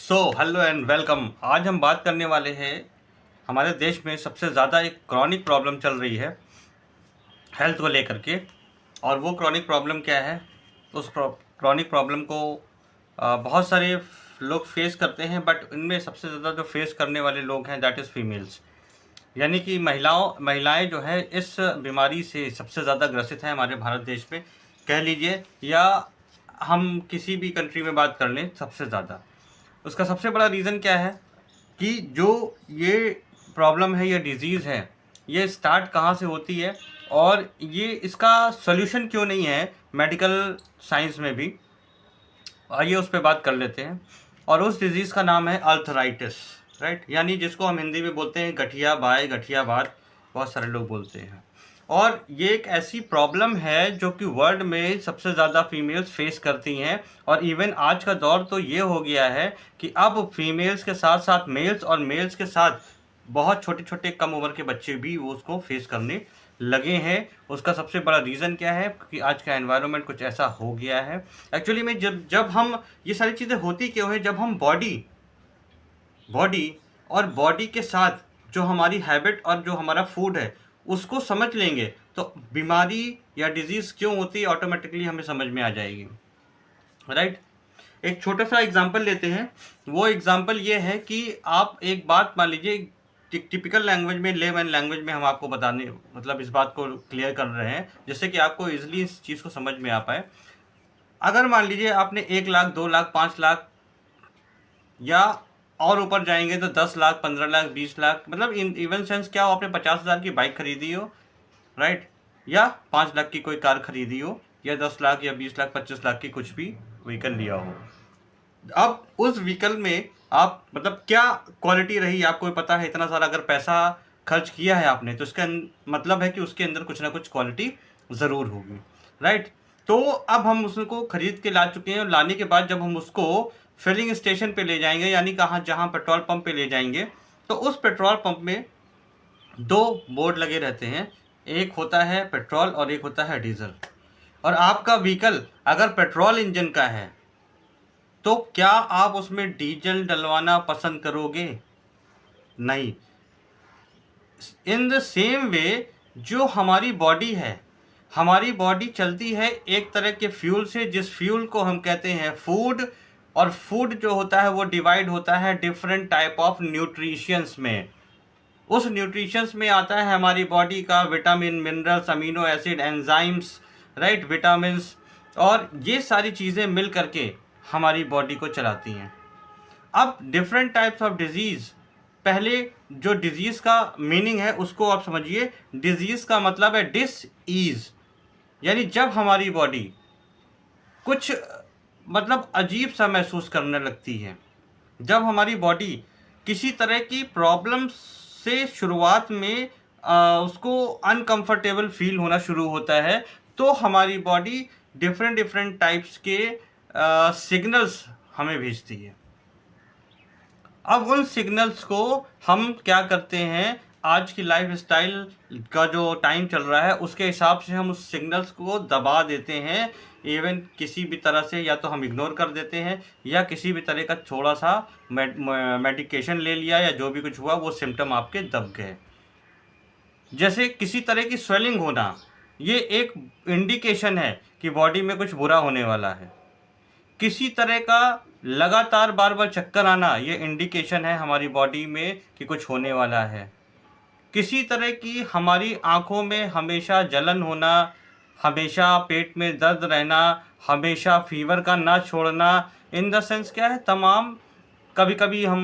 Hello and welcome. आज हम बात करने वाले हैं हमारे देश में सबसे ज़्यादा एक क्रॉनिक प्रॉब्लम चल रही है हेल्थ को लेकर के। और वो क्रॉनिक प्रॉब्लम क्या है? उस क्रॉनिक प्रॉब्लम को बहुत सारे लोग फेस करते हैं, बट इनमें सबसे ज़्यादा जो फेस करने वाले लोग हैं दैट इज़ फीमेल्स। यानी कि महिलाएं जो है इस बीमारी से सबसे ज़्यादा ग्रसित हैं हमारे भारत देश में, कह लीजिए, या हम किसी भी कंट्री में बात कर लें, सबसे ज़्यादा। उसका सबसे बड़ा रीज़न क्या है कि जो ये प्रॉब्लम है, ये डिज़ीज़ है, ये स्टार्ट कहाँ से होती है और ये इसका सॉल्यूशन क्यों नहीं है मेडिकल साइंस में भी। आइए उस पर बात कर लेते हैं। और उस डिज़ीज़ का नाम है अर्थराइटिस, राइट? यानी जिसको हम हिंदी में बोलते हैं गठिया बाय, गठिया बात, बहुत सारे लोग बोलते हैं। और ये एक ऐसी प्रॉब्लम है जो कि वर्ल्ड में सबसे ज़्यादा फीमेल्स फेस करती हैं। और इवन आज का दौर तो ये हो गया है कि अब फीमेल्स के साथ साथ मेल्स और मेल्स के साथ बहुत छोटे छोटे कम उम्र के बच्चे भी वो उसको फेस करने लगे हैं। उसका सबसे बड़ा रीज़न क्या है? कि आज का एनवायरनमेंट कुछ ऐसा हो गया है। एक्चुअली में जब जब हम ये सारी चीज़ें होती क्यों है? जब हम बॉडी और बॉडी के साथ जो हमारी हैबिट और जो हमारा फूड है उसको समझ लेंगे तो बीमारी या डिजीज़ क्यों होती है ऑटोमेटिकली हमें समझ में आ जाएगी, राइट? एक छोटा सा एग्जांपल लेते हैं। वो एग्जांपल ये है कि आप एक बात मान लीजिए, टिपिकल लैंग्वेज में, लेमैन लैंग्वेज में हम आपको बताने मतलब इस बात को क्लियर कर रहे हैं जिससे कि आपको इजीली इस चीज़ को समझ में आ पाए। अगर मान लीजिए आपने 1 लाख, 2 लाख, 5 लाख या और ऊपर जाएंगे तो 10 लाख, 15 लाख, 20 लाख, मतलब इवन सेंस क्या हो, आपने 50,000 की बाइक खरीदी हो, राइट? या 5 लाख की कोई कार खरीदी हो, या 10 लाख या 20 लाख, 25 लाख की कुछ भी व्हीकल लिया हो। अब उस व्हीकल में आप मतलब क्या क्वालिटी रही आपको पता है? इतना सारा अगर पैसा खर्च किया है आपने तो इसका मतलब है कि उसके अंदर कुछ ना कुछ क्वालिटी ज़रूर होगी, राइट? तो अब हम उसको खरीद के ला चुके हैं और लाने के बाद जब हम उसको फिलिंग स्टेशन पे ले जाएंगे, यानी कहाँ, जहाँ पेट्रोल पंप पे ले जाएंगे, तो उस पेट्रोल पंप में 2 बोर्ड लगे रहते हैं। एक होता है पेट्रोल और एक होता है डीजल। और आपका व्हीकल अगर पेट्रोल इंजन का है तो क्या आप उसमें डीजल डलवाना पसंद करोगे? नहीं। इन द सेम वे जो हमारी बॉडी है, हमारी बॉडी चलती है एक तरह के फ्यूल से, जिस फ्यूल को हम कहते हैं फूड। और फूड जो होता है वो डिवाइड होता है डिफरेंट टाइप ऑफ न्यूट्रिशंस में। उस न्यूट्रिशंस में आता है हमारी बॉडी का vitamin, minerals, amino acid, enzymes, right, vitamins. और ये सारी चीज़ें मिल करके हमारी बॉडी को चलाती हैं। अब डिफरेंट टाइप्स ऑफ डिजीज़, पहले जो डिजीज़ का मीनिंग है उसको आप समझिए। डिजीज़ का मतलब है डिस ईज, यानी जब हमारी बॉडी कुछ मतलब अजीब सा महसूस करने लगती है, जब हमारी बॉडी किसी तरह की प्रॉब्लम से शुरुआत में उसको अनकंफर्टेबल फील होना शुरू होता है, तो हमारी बॉडी डिफरेंट डिफरेंट टाइप्स के सिग्नल्स हमें भेजती है। अब उन सिग्नल्स को हम क्या करते हैं, आज की लाइफ स्टाइल का जो टाइम चल रहा है उसके हिसाब से हम उस सिग्नल्स को दबा देते हैं। इवन किसी भी तरह से या तो हम इग्नोर कर देते हैं या किसी भी तरह का थोड़ा सा मेडिकेशन ले लिया या जो भी कुछ हुआ वो सिम्टम आपके दब गए। जैसे किसी तरह की स्वेलिंग होना, ये एक इंडिकेशन है कि बॉडी में कुछ बुरा होने वाला है। किसी तरह का लगातार बार बार चक्कर आना, ये इंडिकेशन है हमारी बॉडी में कि कुछ होने वाला है। किसी तरह की हमारी आँखों में हमेशा जलन होना, हमेशा पेट में दर्द रहना, हमेशा फीवर का ना छोड़ना, इन द सेंस क्या है, तमाम कभी कभी हम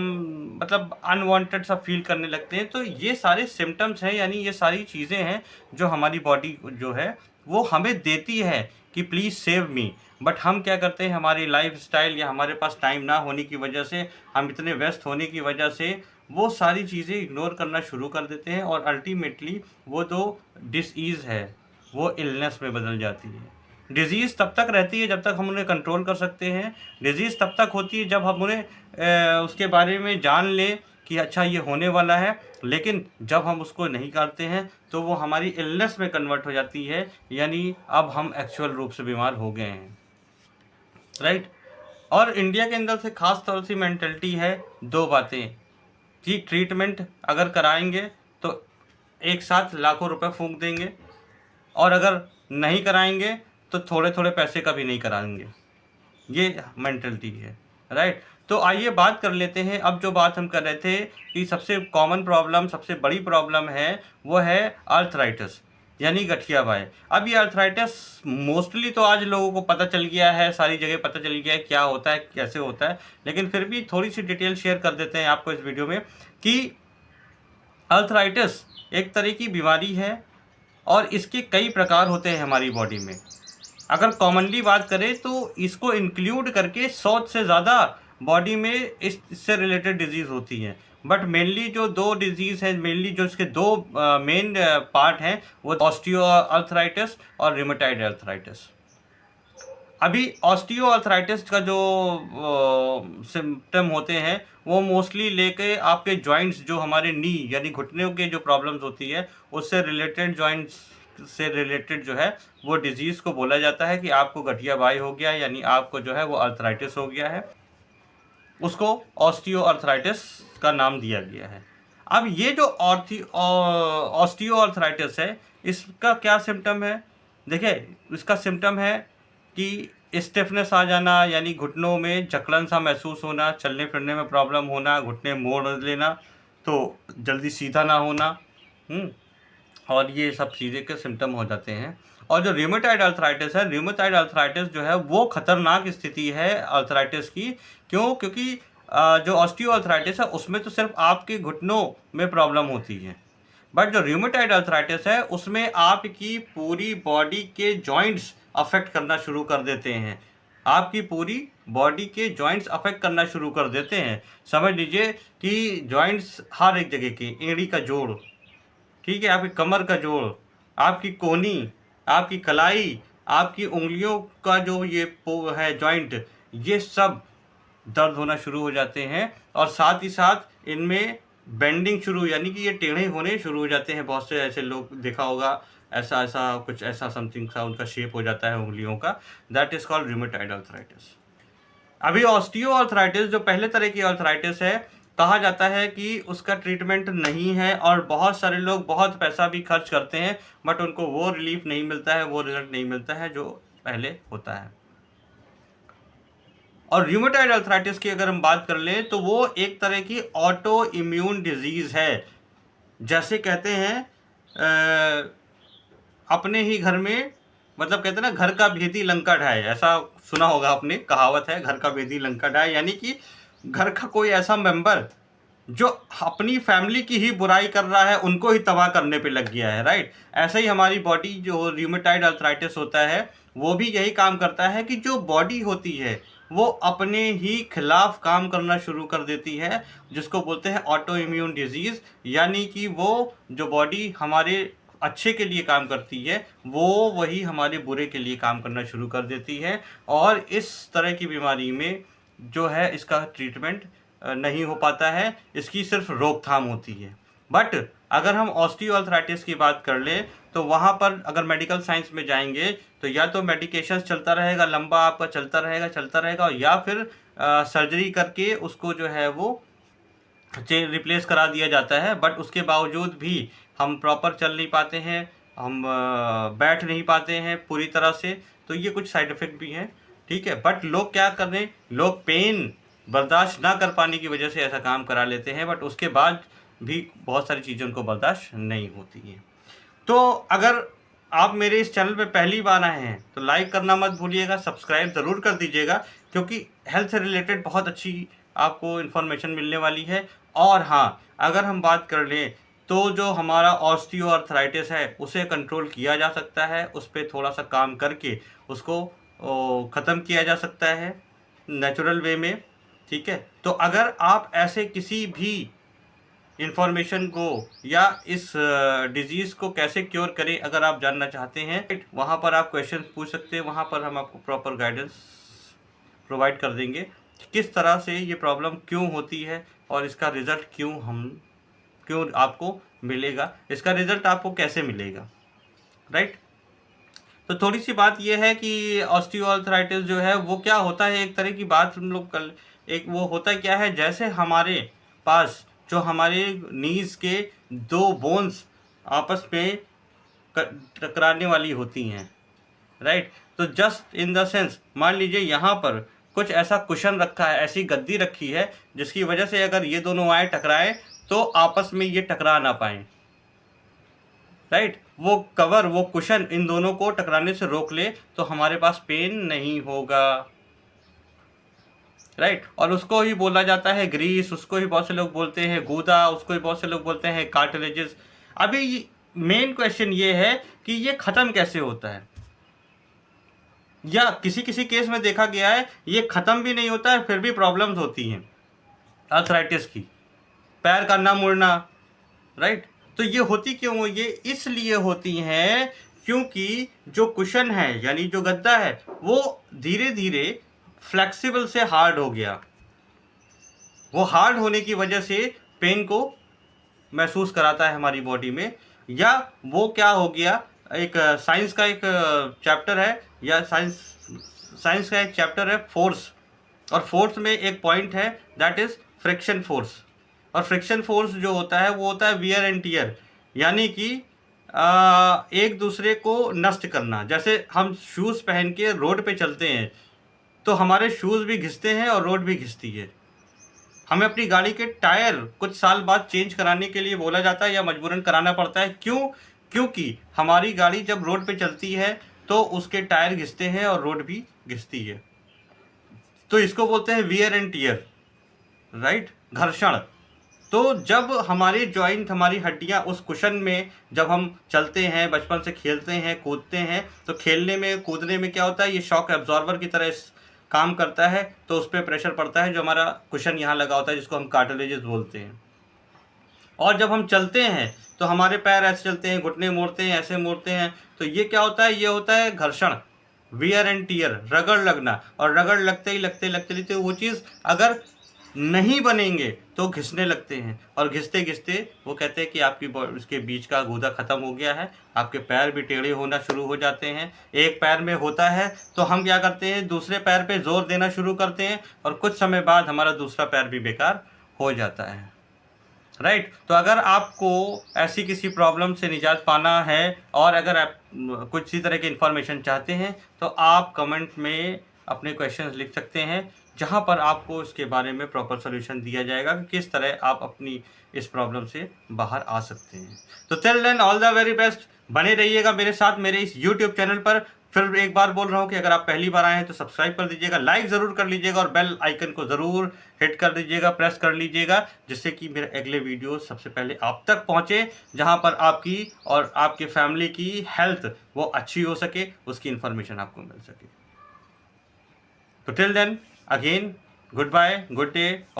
मतलब अनवांटेड सा फील करने लगते हैं। तो ये सारे सिम्टम्स हैं, यानी ये सारी चीज़ें हैं जो हमारी बॉडी जो है वो हमें देती है कि प्लीज़ सेव मी। बट हम क्या करते हैं, हमारी लाइफ स्टाइल या हमारे पास टाइम ना होने की वजह से, हम इतने व्यस्त होने की वजह से वो सारी चीज़ें इग्नोर करना शुरू कर देते हैं और अल्टीमेटली वो जो डिसीज़ है वो इलनेस में बदल जाती है। डिज़ीज़ तब तक रहती है जब तक हम उन्हें कंट्रोल कर सकते हैं। डिज़ीज़ तब तक होती है जब हम उन्हें उसके बारे में जान लें कि अच्छा ये होने वाला है। लेकिन जब हम उसको नहीं करते हैं तो वो हमारी इलनेस में कन्वर्ट हो जाती है, यानी अब हम एक्चुअल रूप से बीमार हो गए हैं, राइट? और इंडिया के अंदर से खास तौर से मेंटलिटी है दो बातें कि ट्रीटमेंट अगर कराएंगे तो एक साथ लाखों रुपए फूंक देंगे, और अगर नहीं कराएंगे तो थोड़े थोड़े पैसे का भी नहीं कराएंगे। ये मेंटलिटी है, राइट। तो आइए बात कर लेते हैं। अब जो बात हम कर रहे थे कि सबसे कॉमन प्रॉब्लम, सबसे बड़ी प्रॉब्लम है वो है आर्थराइटिस यानी गठियाबाई। अब ये आर्थराइटिस मोस्टली तो आज लोगों को पता चल गया है, सारी जगह पता चल गया है क्या होता है, कैसे होता है, लेकिन फिर भी थोड़ी सी डिटेल शेयर कर देते हैं आपको इस वीडियो में कि आर्थराइटिस एक तरह की बीमारी है और इसके कई प्रकार होते हैं हमारी बॉडी में। अगर कॉमनली बात करें तो इसको इंक्लूड करके 100 से ज़्यादा बॉडी में इससे रिलेटेड डिजीज़ होती हैं, बट मेनली जो दो डिजीज़ हैं, मेनली जो इसके दो मेन पार्ट हैं वो ऑस्टियो आर्थराइटिस और रिमेटॉइड आर्थराइटिस। अभी ऑस्टियो आर्थराइटिस का जो सिम्टम होते हैं वो मोस्टली लेके आपके जॉइंट्स, जो हमारे नी यानी घुटनों के जो प्रॉब्लम्स होती है उससे रिलेटेड, जॉइंट्स से रिलेटेड जो है वो डिजीज़ को बोला जाता है कि आपको गठियाबाई हो गया, यानी आपको जो है वो आर्थराइटिस हो गया है, उसको ऑस्टियो आर्थराइटिस का नाम दिया गया है। अब ये जो ऑस्टियो आर्थराइटिस है इसका क्या सिम्टम है? देखिए, इसका सिम्टम है कि स्टिफनेस आ जाना, यानी घुटनों में जकड़न सा महसूस होना, चलने फिरने में प्रॉब्लम होना, घुटने मोड़ लेना तो जल्दी सीधा ना होना, और ये सब चीज़ें के सिम्टम हो जाते हैं। और जो रिमेटॉइड आर्थराइटिस है, रिमेटॉइड आर्थराइटिस जो है वो खतरनाक स्थिति है आर्थराइटिस की। क्यों? क्योंकि जो ऑस्टियो आर्थराइटिस है उसमें तो सिर्फ आपके घुटनों में प्रॉब्लम होती है, बट जो रिमेटॉइड आर्थराइटिस है उसमें आपकी पूरी बॉडी के जॉइंट्स अफेक्ट करना शुरू कर देते हैं। आपकी पूरी बॉडी के जॉइंट्स अफेक्ट करना शुरू कर देते हैं। समझ लीजिए कि जॉइंट्स हर एक जगह के, एड़ी का जोड़, ठीक है, आपकी कमर का जोड़, आपकी कोहनी, आपकी कलाई, आपकी उंगलियों का जो ये है जॉइंट, ये सब दर्द होना शुरू हो जाते हैं। और साथ ही साथ इनमें बेंडिंग शुरू, यानी कि ये टेढ़े होने शुरू हो जाते हैं। बहुत से ऐसे लोग देखा होगा, ऐसा ऐसा कुछ ऐसा समथिंग सा उनका शेप हो जाता है उंगलियों का, that is called rheumatoid arthritis. अभी ऑस्टियो आर्थराइटिस जो पहले तरह की आर्थराइटिस है, कहा जाता है कि उसका ट्रीटमेंट नहीं है और बहुत सारे लोग बहुत पैसा भी खर्च करते हैं, बट उनको वो रिलीफ नहीं मिलता है, वो रिजल्ट नहीं मिलता है जो पहले होता है। और र्यूमेटॉइड आर्थराइटिस की अगर हम बात कर लें तो वो एक तरह की ऑटो इम्यून डिजीज़ है। जैसे कहते हैं अपने ही घर में, मतलब कहते हैं ना, घर का भेदी लंका ढाए, ऐसा सुना होगा आपने, कहावत है घर का भेदी लंका ढाए, यानी कि घर का कोई ऐसा मेंबर जो अपनी फैमिली की ही बुराई कर रहा है उनको ही तबाह करने पे लग गया है, राइट। ऐसे ही हमारी बॉडी जो र्यूमेटॉइड आर्थराइटिस होता है वो भी यही काम करता है कि जो बॉडी होती है वो अपने ही खिलाफ काम करना शुरू कर देती है, जिसको बोलते हैं ऑटो इम्यून डिजीज़। यानी कि वो जो बॉडी हमारे अच्छे के लिए काम करती है वो वही हमारे बुरे के लिए काम करना शुरू कर देती है। और इस तरह की बीमारी में जो है इसका ट्रीटमेंट नहीं हो पाता है, इसकी सिर्फ रोकथाम होती है। बट अगर हम ऑस्टियोआर्थराइटिस की बात कर लें तो वहाँ पर अगर मेडिकल साइंस में जाएंगे तो या तो मेडिकेशन चलता रहेगा, लंबा आपका चलता रहेगा, या फिर सर्जरी करके उसको जो है वो रिप्लेस करा दिया जाता है। बट उसके बावजूद भी हम प्रॉपर चल नहीं पाते हैं, हम बैठ नहीं पाते हैं पूरी तरह से, तो ये कुछ साइड इफ़ेक्ट भी हैं, ठीक है। बट लोग क्या कर रहे हैं, लोग पेन बर्दाश्त ना कर पाने की वजह से ऐसा काम करा लेते हैं, बट उसके बाद भी बहुत सारी चीज़ें उनको बर्दाश्त नहीं होती हैं। तो अगर आप मेरे इस चैनल पे पहली बार आए हैं तो लाइक करना मत भूलिएगा, सब्सक्राइब ज़रूर कर दीजिएगा, क्योंकि हेल्थ से रिलेटेड बहुत अच्छी आपको इन्फॉर्मेशन मिलने वाली है। और हाँ, अगर हम बात कर लें तो जो हमारा ऑस्टियोआर्थराइटिस है उसे कंट्रोल किया जा सकता है, उस पर थोड़ा सा काम करके उसको ख़त्म किया जा सकता है नेचुरल वे में, ठीक है। तो अगर आप ऐसे किसी भी इन्फॉर्मेशन को या इस डिजीज़ को कैसे क्योर करें अगर आप जानना चाहते हैं, वहाँ पर आप क्वेश्चन पूछ सकते हैं, वहाँ पर हम आपको प्रॉपर गाइडेंस प्रोवाइड कर देंगे किस तरह से ये प्रॉब्लम क्यों होती है और इसका रिज़ल्ट क्यों आपको मिलेगा, इसका रिज़ल्ट आपको कैसे मिलेगा, राइट। तो थोड़ी सी बात ये है कि ऑस्टियोआर्थराइटिस जो है वो क्या होता है, एक तरह की बात हम लोग कल, एक वो होता क्या है, जैसे हमारे पास जो हमारे नीज के दो बोन्स आपस में टकराने वाली होती हैं, राइट। तो जस्ट इन द सेंस मान लीजिए यहाँ पर कुछ ऐसा कुशन रखा है, ऐसी गद्दी रखी है जिसकी वजह से अगर ये दोनों आए टकराए तो आपस में ये टकरा ना पाए, राइट। वो कवर, वो कुशन इन दोनों को टकराने से रोक ले तो हमारे पास पेन नहीं होगा, राइट। और उसको ही बोला जाता है ग्रीस, उसको ही बहुत से लोग बोलते हैं गूदा, उसको ही बहुत से लोग बोलते हैं कार्टिलेजेस। अभी मेन क्वेश्चन ये है कि ये खत्म कैसे होता है, या किसी किसी केस में देखा गया है ये खत्म भी नहीं होता है फिर भी प्रॉब्लम्स होती हैं आर्थराइटिस की, पैर का ना मुड़ना, राइट। तो ये होती क्यों है? ये इसलिए होती हैं क्योंकि जो कुशन है यानी जो गद्दा है वो धीरे धीरे फ्लेक्सिबल से हार्ड हो गया। वो हार्ड होने की वजह से पेन को महसूस कराता है हमारी बॉडी में। या वो क्या हो गया, एक साइंस का एक चैप्टर है, या साइंस का एक चैप्टर है फोर्स, और फोर्स में एक पॉइंट है दैट इज फ्रिक्शन फोर्स। और फ्रिक्शन फोर्स जो होता है वो होता है वियर एंड टियर, यानी कि एक दूसरे को नष्ट करना। जैसे हम शूज़ पहन के रोड पे चलते हैं तो हमारे शूज़ भी घिसते हैं और रोड भी घिसती है। हमें अपनी गाड़ी के टायर कुछ साल बाद चेंज कराने के लिए बोला जाता है या मजबूरन कराना पड़ता है। क्यों? क्योंकि हमारी गाड़ी जब रोड पे चलती है तो उसके टायर घिसते हैं और रोड भी घिसती है। तो इसको बोलते हैं वियर एंड टियर, राइट, घर्षण। तो जब हमारे जॉइंट, हमारी हड्डियां उस कुशन में जब हम चलते हैं, बचपन से खेलते हैं, कूदते हैं, तो खेलने में कूदने में क्या होता है, ये शॉक एब्जॉर्बर की तरह काम करता है। तो उस पर प्रेशर पड़ता है जो हमारा कुशन यहाँ लगा होता है जिसको हम कार्टिलेजेस बोलते हैं। और जब हम चलते हैं तो हमारे पैर ऐसे चलते हैं, घुटने मोड़ते हैं, ऐसे मोड़ते हैं, तो ये क्या होता है, ये होता है घर्षण, वियर एंड टियर, रगड़ लगना। और रगड़ लगते ही लगते वो चीज़ अगर नहीं बनेंगे तो घिसने लगते हैं, और घिसते घिसते वो कहते हैं कि आपकी इसके बीच का गूदा ख़त्म हो गया है, आपके पैर भी टेढ़े होना शुरू हो जाते हैं। एक पैर में होता है तो हम क्या करते हैं, दूसरे पैर पे जोर देना शुरू करते हैं, और कुछ समय बाद हमारा दूसरा पैर भी बेकार हो जाता है, राइट। तो अगर आपको ऐसी किसी प्रॉब्लम से निजात पाना है और अगर आप कुछ इसी तरह की इन्फॉर्मेशन चाहते हैं तो आप कमेंट में अपने क्वेश्चंस लिख सकते हैं, जहां पर आपको इसके बारे में प्रॉपर सॉल्यूशन दिया जाएगा कि किस तरह आप अपनी इस प्रॉब्लम से बाहर आ सकते हैं। तो till then all the very best, बने रहिएगा मेरे साथ मेरे इस यूट्यूब चैनल पर। फिर एक बार बोल रहा हूँ कि अगर आप पहली बार आए हैं तो सब्सक्राइब कर दीजिएगा, लाइक ज़रूर कर लीजिएगा, और बेल आइकन को ज़रूर हिट कर दीजिएगा, प्रेस कर लीजिएगा, जिससे कि मेरे अगले वीडियो सबसे पहले आप तक पहुँचे, जहाँ पर आपकी और आपके फैमिली की हेल्थ वो अच्छी हो सके, उसकी इन्फॉर्मेशन आपको मिल सके। तो till then again good bye, good day.